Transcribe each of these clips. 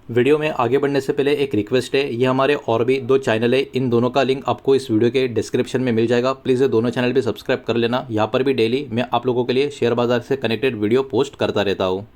Video में आगे बढ़ने से पहले एक रिक्वेस्ट है, ये हमारे और भी दो चैनल है, इन दोनों का लिंक आपको इस वीडियो के डिस्क्रिप्शन में मिल जाएगा। प्लीज़ ये दोनों चैनल भी सब्सक्राइब कर लेना। यहाँ पर भी डेली मैं आप लोगों के लिए शेयर बाजार से कनेक्टेड वीडियो पोस्ट करता रहता हूँ।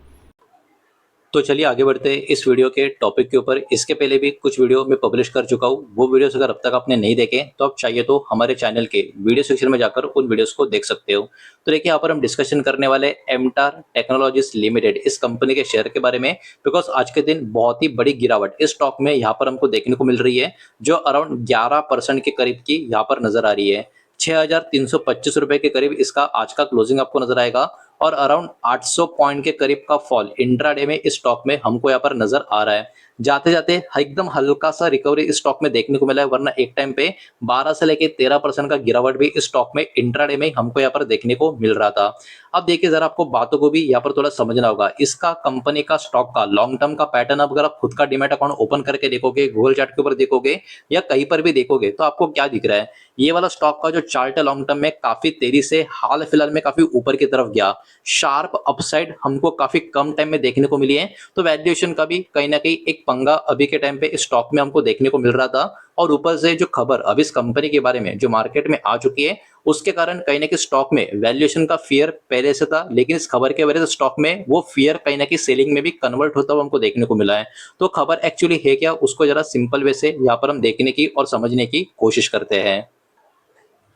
तो चलिए आगे बढ़ते हैं इस वीडियो के टॉपिक के ऊपर। इसके पहले भी कुछ वीडियो मैं पब्लिश कर चुका हूँ, वो वीडियोस अगर अब तक आपने नहीं देखे तो आप चाहिए तो हमारे चैनल के वीडियो सेक्शन में जाकर उन वीडियोस को देख सकते हो। तो देखिए यहाँ पर हम डिस्कशन करने वाले एमटार टेक्नोलॉजीज लिमिटेड इस कंपनी के शेयर के बारे में। बिकॉज आज के दिन बहुत ही बड़ी गिरावट इस स्टॉक में यहाँ पर हमको देखने को मिल रही है, जो अराउंड 11% के करीब की यहाँ पर नजर आ रही है। 6,325 रुपए के करीब इसका आज का क्लोजिंग आपको नजर आएगा और अराउंड 800 पॉइंट के करीब का फॉल इंट्राडे में इस स्टॉक में हमको यहाँ पर नजर आ रहा है। जाते जाते एकदम हल्का सा रिकवरी इस स्टॉक में देखने को मिला है, वरना एक टाइम पे 12 से लेके 13% का गिरावट भी इस स्टॉक में इंट्राडे में हमको यहाँ पर देखने को मिल रहा था। अब देखिए जरा आपको बातों को भी यहाँ पर थोड़ा समझना होगा। इसका कंपनी का स्टॉक का लॉन्ग टर्म का पैटर्न अगर आप खुद का डीमैट अकाउंट ओपन करके देखोगे, गूगल चार्ट के ऊपर देखोगे या कहीं पर भी देखोगे, तो आपको क्या दिख रहा है, ये वाला स्टॉक का जो चार्ट है लॉन्ग टर्म में काफी तेजी से हाल फिलहाल में काफी ऊपर की तरफ गया। शार्प अपसाइड हमको काफी कम टाइम में देखने को मिली है। तो वैल्यूएशन का भी कहीं ना कहीं एक पंगा अभी के टाइम पे इस स्टॉक में हमको देखने को मिल रहा था। और ऊपर से जो खबर अब इस कंपनी के बारे में जो मार्केट में आ चुकी है, उसके कारण कहीं ना कहीं स्टॉक में वैल्यूएशन का फियर पहले से था, लेकिन इस खबर के वजह से स्टॉक में वो फियर कहीं ना कहीं सेलिंग में भी कन्वर्ट होता हुआ हमको देखने को मिला है। तो खबर एक्चुअली है क्या, उसको जरा सिंपल वे से यहाँ पर हम देखने की और समझने की कोशिश करते हैं।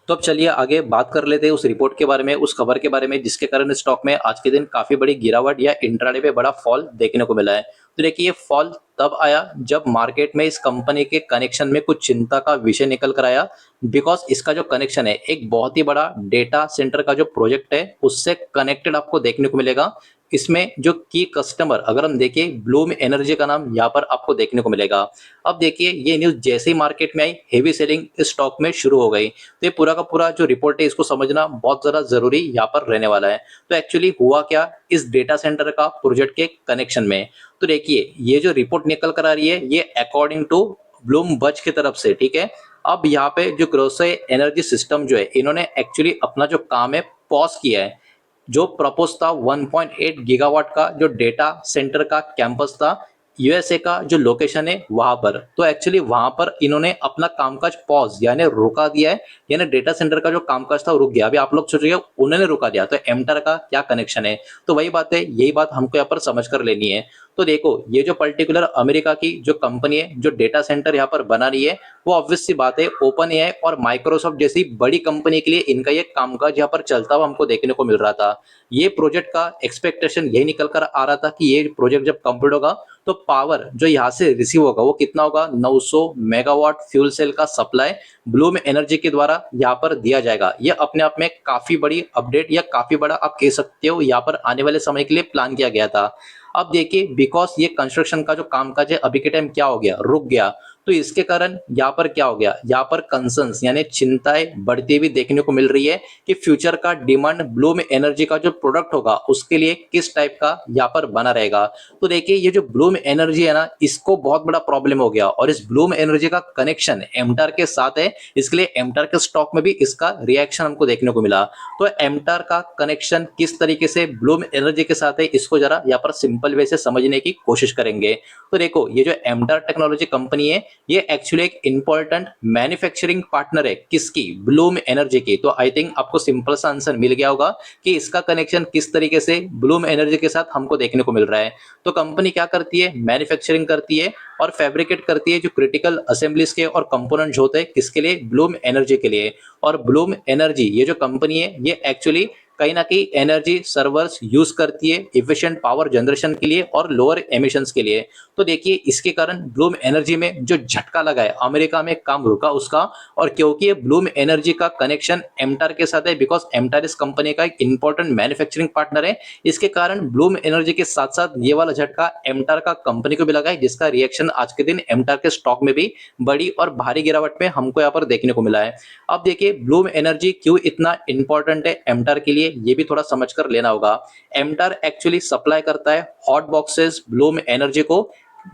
तो अब चलिए आगे बात कर लेते हैं उस रिपोर्ट के बारे में, उस खबर के बारे में जिसके कारण स्टॉक में आज के दिन काफी बड़ी गिरावट या इंट्राडे पे बड़ा फॉल देखने को मिला है। तो देखिए ये फॉल तब आया जब मार्केट में इस कंपनी के कनेक्शन में कुछ चिंता का विषय निकल कर आया। बिकॉज इसका जो कनेक्शन है एक बहुत ही बड़ा डेटा सेंटर का जो प्रोजेक्ट है उससे कनेक्टेड आपको देखने को मिलेगा। इसमें जो की कस्टमर अगर हम देखें, ब्लूम एनर्जी का नाम यहाँ पर आपको देखने को मिलेगा। अब देखिए ये न्यूज जैसे ही मार्केट में आई, हेवी सेलिंग इस स्टॉक में शुरू हो गई। तो ये पूरा का पूरा जो रिपोर्ट है इसको समझना बहुत ज्यादा जरूरी यहाँ पर रहने वाला है। तो एक्चुअली हुआ क्या इस डेटा सेंटर का प्रोजेक्ट के कनेक्शन में, तो देखिए ये जो रिपोर्ट निकल कर आ रही है ये अकॉर्डिंग टू ब्लूमबर्ग की तरफ से, ठीक है। अब यहाँ पे जो क्रोसे एनर्जी सिस्टम जो है, इन्होंने एक्चुअली अपना जो काम है पॉज किया है। जो प्रपोज था 1.8 गीगावाट का जो डेटा सेंटर का कैंपस था यूएसए का जो लोकेशन है वहां पर, तो एक्चुअली वहां पर इन्होंने अपना कामकाज पॉज यानी रोका दिया है। यानी डेटा सेंटर का जो कामकाज था वो रुक गया। अभी आप लोग सोचिए उन्होंने रुका दिया तो एमटर का क्या कनेक्शन है। तो वही बात है, यही बात हमको यहाँ पर समझ कर लेनी है। तो देखो ये जो पर्टिकुलर अमेरिका की जो कंपनी है जो डेटा सेंटर यहाँ पर बना रही है, वो ऑब्वियस सी बात है ओपन एआई और माइक्रोसॉफ्ट जैसी बड़ी कंपनी के लिए इनका ये कामकाज यहाँ पर चलता हुआ हमको देखने को मिल रहा था। ये प्रोजेक्ट का एक्सपेक्टेशन यही निकल कर आ रहा था कि ये प्रोजेक्ट जब कंप्लीट होगा तो पावर जो यहाँ से रिसीव होगा वो कितना होगा, 900 मेगावाट फ्यूल सेल का सप्लाई ब्लूम एनर्जी के द्वारा यहाँ पर दिया जाएगा। ये अपने आप में काफी बड़ी अपडेट या काफी बड़ा आप कह सकते हो यहाँ पर आने वाले समय के लिए प्लान किया गया था। अब देखिए बिकॉज ये कंस्ट्रक्शन का जो कामकाज है अभी के टाइम क्या हो गया, रुक गया। तो इसके कारण यहाँ पर क्या हो गया, यहाँ पर कंसर्न्स यानी चिंताएं बढ़ती हुई देखने को मिल रही है कि फ्यूचर का डिमांड ब्लूम एनर्जी का जो प्रोडक्ट होगा उसके लिए किस टाइप का यहाँ पर बना रहेगा। तो देखिए ये जो ब्लूम एनर्जी है ना, इसको बहुत बड़ा प्रॉब्लम हो गया और इस ब्लूम एनर्जी का कनेक्शन एमटार के साथ है। इसके लिए एमटार के स्टॉक में भी इसका रिएक्शन हमको देखने को मिला। तो एमटार का कनेक्शन किस तरीके से ब्लूम एनर्जी के साथ है, इसको जरा यहाँ पर सिंपल वे से समझने की कोशिश करेंगे। तो देखो ये जो एमटार टेक्नोलॉजी कंपनी है ये एक्चुअली एक इंपॉर्टेंट मैन्युफैक्चरिंग पार्टनर है किसकी, ब्लूम एनर्जी की। तो आई थिंक आपको सिंपल सा आंसर मिल गया होगा कि इसका कनेक्शन किस तरीके से ब्लूम एनर्जी के साथ हमको देखने को मिल रहा है। तो कंपनी क्या करती है, मैन्युफैक्चरिंग करती है और फैब्रिकेट करती है जो क्रिटिकल असेंबलीज के और कंपोनेंट्स होते हैं किसके लिए, ब्लूम एनर्जी के लिए। और ब्लूम एनर्जी ये जो कंपनी है ये एक्चुअली कहीं ना कहीं एनर्जी सर्वर्स यूज करती है इफिशिएंट पावर जनरेशन के लिए और लोअर एमिशंस के लिए। तो देखिए इसके कारण ब्लूम एनर्जी में जो झटका लगा है, अमेरिका में काम रुका उसका। और क्योंकि ये ब्लूम एनर्जी का कनेक्शन एमटार के साथ है, बिकॉज एमटार इस कंपनी का एक इंपॉर्टेंट मैन्युफैक्चरिंग पार्टनर है, इसके कारण ब्लूम एनर्जी के साथ साथ ये वाला झटका एमटार का कंपनी को भी लगा है, जिसका रिएक्शन आज के दिन एमटार के स्टॉक में भी बड़ी और भारी गिरावट में हमको यहाँ पर देखने को मिला है। अब देखिए ब्लूम एनर्जी क्यों इतना इंपॉर्टेंट है एमटार के लिए, ये भी थोड़ा समझ कर लेना होगा। एमटार एक्चुअली सप्लाई करता है हॉट बॉक्सेस ब्लूम एनर्जी को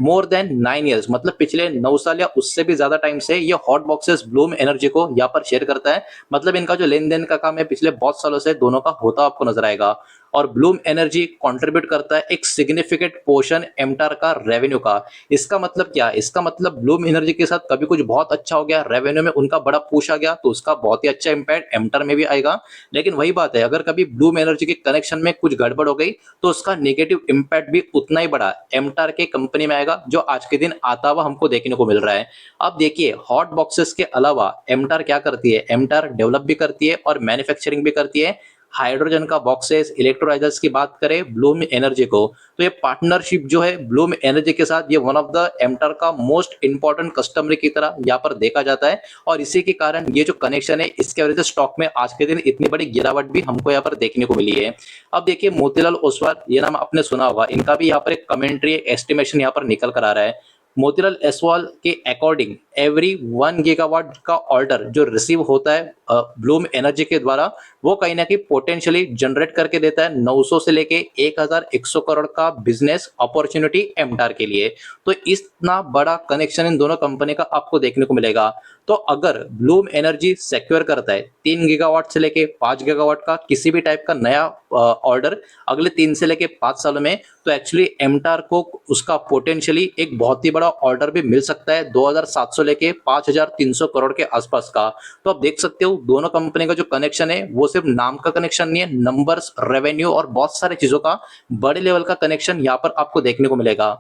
मोर देन 9 ईयर्स, मतलब पिछले 9 साल या उससे भी ज्यादा टाइम से ये हॉट बॉक्सेस ब्लूम एनर्जी को यहाँ पर शेयर करता है। मतलब इनका जो लेन देन का काम है पिछले बहुत सालों से दोनों का होता आपको नजर आएगा। और ब्लूम एनर्जी कंट्रीब्यूट करता है एक सिग्निफिकेंट पोर्शन एमटार का रेवेन्यू का। इसका मतलब क्या है? इसका मतलब ब्लूम एनर्जी के साथ कभी कुछ बहुत अच्छा हो गया, रेवेन्यू में उनका बड़ा पुश आ गया, तो उसका बहुत ही अच्छा इंपैक्ट एमटार में भी आएगा। लेकिन वही बात है, अगर कभी ब्लूम एनर्जी के कनेक्शन में कुछ गड़बड़ हो गई तो उसका नेगेटिव इंपैक्ट भी उतना ही बड़ा एमटार के कंपनी में आएगा, जो आज के दिन आता हुआ हमको देखने को मिल रहा है। अब देखिए, हॉट बॉक्सेस के अलावा एमटार क्या करती है? एमटार डेवलप भी करती है और मैन्युफैक्चरिंग भी करती है हाइड्रोजन का बॉक्सेस, इलेक्ट्रोलाइजर्स की बात करें ब्लूम एनर्जी को, तो ये पार्टनरशिप जो है ब्लूम एनर्जी के साथ, ये वन ऑफ द एमटार का मोस्ट इंपॉर्टेंट कस्टमर की तरह यहाँ पर देखा जाता है। और इसी के कारण ये जो कनेक्शन है, इसके वजह से स्टॉक में आज के दिन इतनी बड़ी गिरावट भी हमको यहाँ पर देखने को मिली है। अब देखिए, मोतीलाल ओसवाल, ये नाम आपने सुना होगा, इनका भी यहाँ पर एक कमेंट्री एस्टिमेशन यहाँ पर निकल कर आ रहा है। मोतीलाल ओसवाल के अकॉर्डिंग एवरी 1 गीगावाट का ऑर्डर जो रिसीव होता है ब्लूम एनर्जी के द्वारा, वो कहीं ना कहीं पोटेंशियली जनरेट करके देता है 900 से लेके 1100 करोड़ का बिजनेस अपॉर्चुनिटी एमटार के लिए। तो इतना बड़ा कनेक्शन इन दोनों कंपनी का आपको देखने को मिलेगा। तो अगर ब्लूम एनर्जी सिक्योर करता है 3 गीगावाट से लेके 5 गीगावाट का किसी भी टाइप का नया ऑर्डर अगले 3 से लेके 5 सालों में, तो एक्चुअली एमटार को उसका पोटेंशियली एक बहुत ही बड़ा ऑर्डर भी मिल सकता है 2700 लेके 5300 करोड़ के आसपास का। तो आप देख सकते हो, दोनों कंपनी का जो कनेक्शन है वो सिर्फ नाम का कनेक्शन नहीं है, नंबर्स, रेवेन्यू और बहुत सारी चीजों का बड़े लेवल का कनेक्शन यहाँ पर आपको देखने को मिलेगा।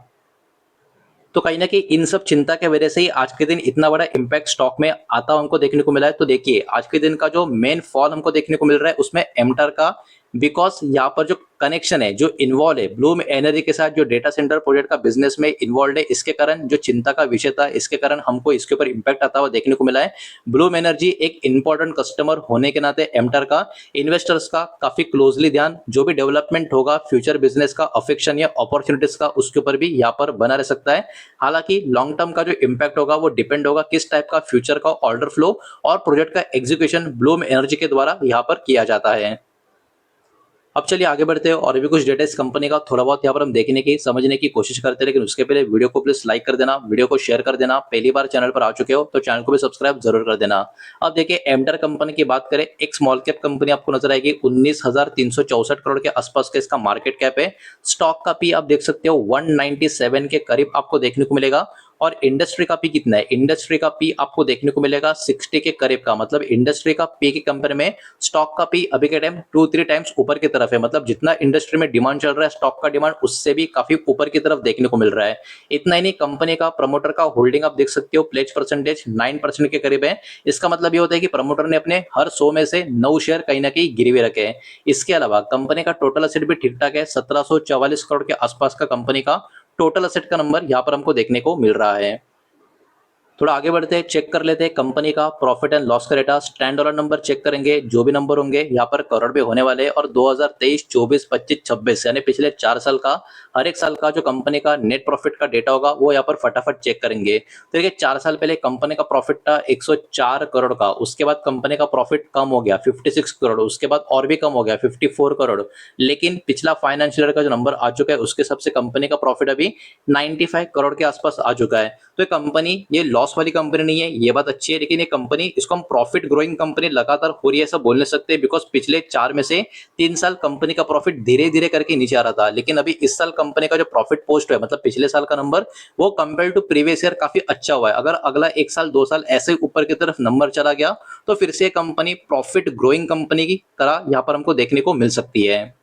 तो कहीं ना कहीं इन सब चिंता के वजह से ही आज के दिन इतना बड़ा इंपैक्ट स्टॉक में आता हमको देखने को मिला है। तो देखिए, आज के दिन का जो मेन फॉल हमको देखने को मिल रहा है उसमें एमटार का, बिकॉज यहाँ पर जो कनेक्शन है, जो इन्वॉल्व है ब्लूम एनर्जी के साथ, जो डेटा सेंटर प्रोजेक्ट का बिजनेस में इन्वॉल्व है, इसके कारण जो चिंता का विषय था, इसके कारण हमको इसके ऊपर इंपैक्ट आता हुआ देखने को मिला है। ब्लूम एनर्जी एक इंपॉर्टेंट कस्टमर होने के नाते एमटार का इन्वेस्टर्स का काफी क्लोजली ध्यान, जो भी डेवलपमेंट होगा फ्यूचर बिजनेस का अफेक्शन या अपॉर्चुनिटीज का, उसके ऊपर भी यहाँ पर बना रह सकता है। हालांकि लॉन्ग टर्म का जो इंपैक्ट होगा वो डिपेंड होगा किस टाइप का फ्यूचर का ऑर्डर फ्लो और प्रोजेक्ट का एग्जीक्यूशन ब्लूम एनर्जी के द्वारा यहाँ पर किया जाता है। अब चलिए आगे बढ़ते हैं और भी कुछ डेटा इस कंपनी का थोड़ा बहुत यहाँ पर हम देखने की, समझने की कोशिश करते हैं। लेकिन उसके पहले वीडियो को प्लीज लाइक कर देना, वीडियो को शेयर कर देना। पहली बार चैनल पर आ चुके हो तो चैनल को भी सब्सक्राइब जरूर कर देना। अब देखिए, एमटार कंपनी की बात करें, एक स्मॉल कैप कंपनी आपको नजर आएगी, 19,364 करोड़ के आसपास का इसका मार्केट कैप है। स्टॉक का पी आप देख सकते हो 197 के करीब आपको देखने को मिलेगा। और इंडस्ट्री का पी कितना है? इंडस्ट्री का पी आपको देखने को मिलेगा 60 के करीब का। मतलब इंडस्ट्री का पी के कंपेयर में स्टॉक का पी अभी के टाइम 2-3 टाइम्स ऊपर की तरफ है। मतलब जितना इंडस्ट्री में डिमांड चल रहा है, स्टॉक का डिमांड उससे भी काफी ऊपर की तरफ देखने को मिल रहा है। इतना ही नहीं, कंपनी का प्रमोटर का होल्डिंग आप देख सकते हो, प्लेज परसेंटेज 9% के करीब है। इसका मतलब ये होता है कि प्रमोटर ने अपने हर 100 में से 9 शेयर कहीं ना कहीं गिरवी रखे हैं। इसके अलावा कंपनी का टोटल असेट भी ठीक ठाक है, 1744 करोड़ के आसपास का कंपनी का टोटल असेट का नंबर यहाँ पर हमको देखने को मिल रहा है। थोड़ा आगे बढ़ते हैं, चेक कर लेते हैं कंपनी का प्रॉफिट एंड लॉस का data. Stand dollar number check करेंगे, जो भी नंबर होंगे यहाँ पर करोड़ में होने वाले हैं। और 2023, 24, 25, 26 यानी पिछले 4 साल का, हर एक साल का जो कंपनी का नेट प्रॉफिट का डेटा होगा वो यहाँ पर फटाफट चेक करेंगे। तो देखिए, 4 साल पहले कंपनी का प्रॉफिट था 104 करोड़ का, उसके बाद कंपनी का प्रॉफिट कम हो गया 56 करोड़, उसके बाद और भी कम हो गया 54 करोड़। लेकिन पिछला फाइनेंशियल ईयर का जो नंबर आ चुका है उसके हिसाब से कंपनी का प्रॉफिट अभी 95 करोड़ के आसपास आ चुका है। तो ये कंपनी, ये लॉस वाली कंपनी नहीं है, ये बात अच्छी है। लेकिन ये कंपनी, इसको हम प्रॉफिट ग्रोइंग कंपनी लगातार हो रही है ऐसा बोल नहीं सकते, बिकॉज पिछले 4 में से 3 साल कंपनी का प्रॉफिट धीरे धीरे करके नीचे आ रहा था। लेकिन अभी इस साल कंपनी का जो प्रॉफिट पोस्ट है, मतलब पिछले साल का नंबर, वो कंपेयर टू प्रीवियस ईयर काफी अच्छा हुआ है। अगर अगला 1 साल 2 साल ऐसे ही ऊपर की तरफ नंबर चला गया तो फिर से कंपनी प्रॉफिट ग्रोइंग कंपनी की तरह यहाँ पर हमको देखने को मिल सकती है।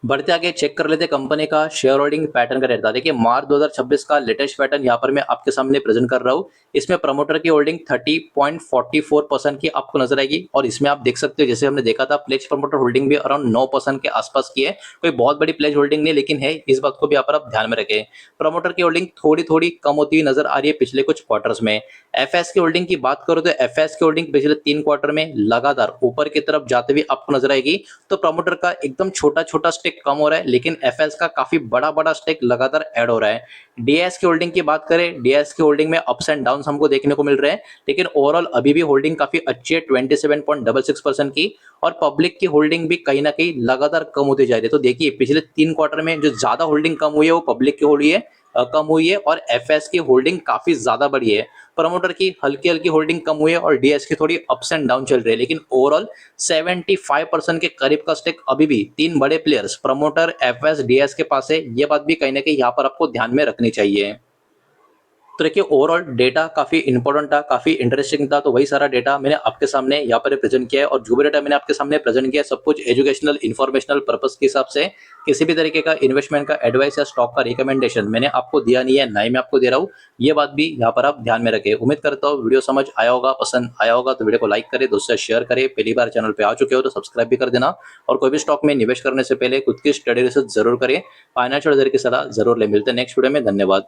बढ़ते आगे चेक कर लेते हैं कंपनी का शेयर होल्डिंग पैटर्न का डेटा। देखिए, मार्च 2026 का लेटेस्ट पैटर्न यहाँ पर मैं आपके सामने प्रेजेंट कर रहा हूँ। इसमें प्रमोटर की होल्डिंग 30.44% की आपको नजर आएगी। और इसमें आप देख सकते हो, जैसे हमने देखा था, प्लेज प्रमोटर होल्डिंग भी अराउंड 9% के आसपास की है। कोई बहुत बड़ी प्लेज होल्डिंग नहीं, लेकिन है, इस बात को भी यहाँ पर आप ध्यान में रखें। प्रमोटर की होल्डिंग थोड़ी थोड़ी कम होती हुई नजर आ रही है पिछले कुछ क्वार्टर्स में। एफएस की होल्डिंग की बात करो तो एफएस की होल्डिंग पिछले 3 क्वार्टर में लगातार ऊपर की तरफ जाते हुए आपको नजर आएगी। तो प्रमोटर का एकदम छोटा छोटा स्टेक कम हो रहा है, लेकिन एफएस का काफी बड़ा बड़ा स्टेक लगातार ऐड हो रहा है। डीएस की होल्डिंग की बात करें, डीएस की होल्डिंग में अप्स एंड डाउन हमको देखने को मिल रहे हैं, लेकिन ओवरऑल अभी भी होल्डिंग काफी अच्छी है 27.66% की। और पब्लिक की होल्डिंग भी कहीं ना कहीं लगातार कम होती जा रही है। तो देखिए, पिछले 3 क्वार्टर में जो ज्यादा होल्डिंग कम हुई है वो पब्लिक की होल्डिंग है, कम हुई है, और एफएस की होल्डिंग काफी ज्यादा बढ़ी है। प्रमोटर की हल्की हल्की होल्डिंग कम हुई है और डीएस की थोड़ी अप्स एंड डाउन चल रही है, लेकिन ओवरऑल 75% के करीब का स्टेक अभी भी 3 बड़े प्लेयर्स प्रमोटर, एफएस, डीएस के पास है। ये बात भी कहीं ना कहीं यहाँ पर आपको ध्यान में रखनी चाहिए। तो देखिए ओवरऑल डेटा काफी इंपॉर्टेंट था, काफी इंटरेस्टिंग था, तो वही सारा डेटा मैंने आपके सामने यहाँ पर प्रेजेंट किया है। और जो भी डेटा मैंने आपके सामने प्रेजेंट किया है सब कुछ एजुकेशनल इन्फॉर्मेशनल पर्पस के हिसाब से, किसी भी तरीके का इन्वेस्टमेंट का एडवाइस या स्टॉक का रिकमेंडेशन मैंने आपको दिया नहीं है, ना ही मैं आपको दे रहा हूँ। ये बात भी यहाँ पर आप ध्यान में रखें। उम्मीद करता हूँ वीडियो समझ आया होगा, पसंद आया होगा तो वीडियो को लाइक करें, दोस्तों से शेयर करें। पहली बार चैनल पे आ चुके हो तो सब्सक्राइब भी कर देना। और कोई भी स्टॉक में निवेश करने से पहले खुद की स्टडी रिसर्च जरूर करें, फाइनेंशियल एडवाइजर की सलाह जरूर ले। मिलते हैं नेक्स्ट वीडियो में, धन्यवाद।